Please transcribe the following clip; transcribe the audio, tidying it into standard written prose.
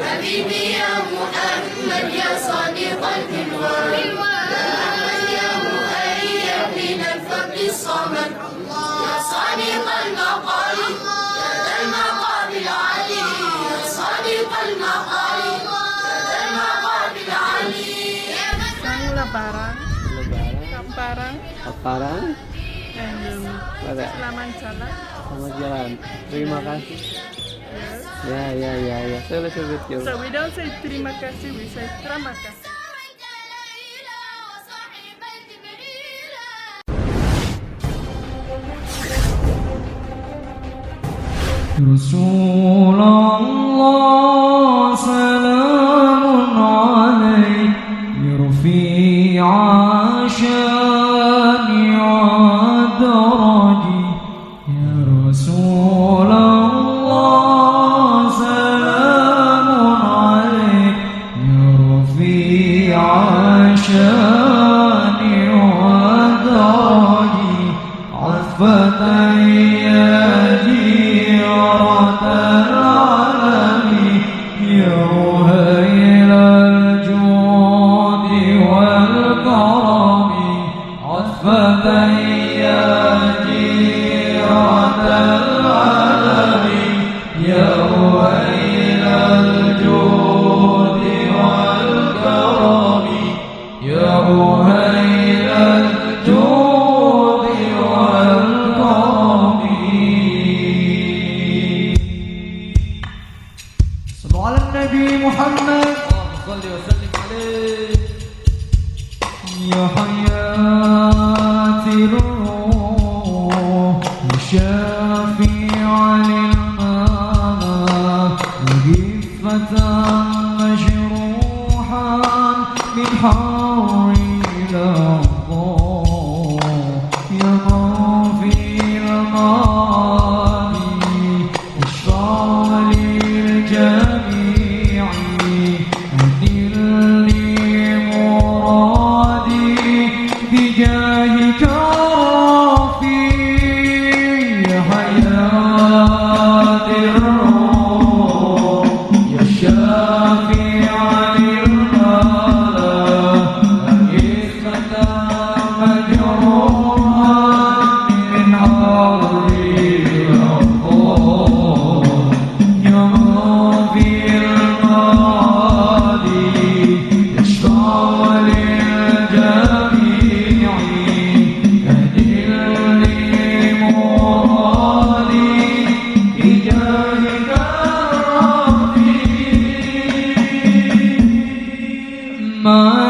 حبيبي يا محمد يا صادق الكلوان يا مهيئ من الفضل الصمد يا صادق المقال يا ذا المقام العلي يا صادق المقال يا ذا المقام العلي. Lebaran, Kamparan, Kaparan, and ada selamat jalan. selamat jalan. Terima kasih. Yes. Ya. Saya betul. So we don't say terima kasih, we say terima kasih. رسول الله سلام عليك رفيع شاني ودرجي يا رسول الله سلام عليك يا رفيع شاني ودرجي عفة يدي يا وهيل الجود والكرم عفة يا جيرة العالم يا وهيل الجود والكرم يا وهيل الجود والكرم. صلوا على النبي محمد صل وسلم عليه. يا حياة الروح يا شافع للماء وجفة مجروحا من حر الأرض يا من في الماضي اشفع للجميع أدل لي مرادي بجاهك رفيع. يا حياة الروح يا شافع للملا أجفة مجروحا من حر الأرض يا في الماضي يشفع للجميع أدل لي مرادي بجاهك الرفيع. ما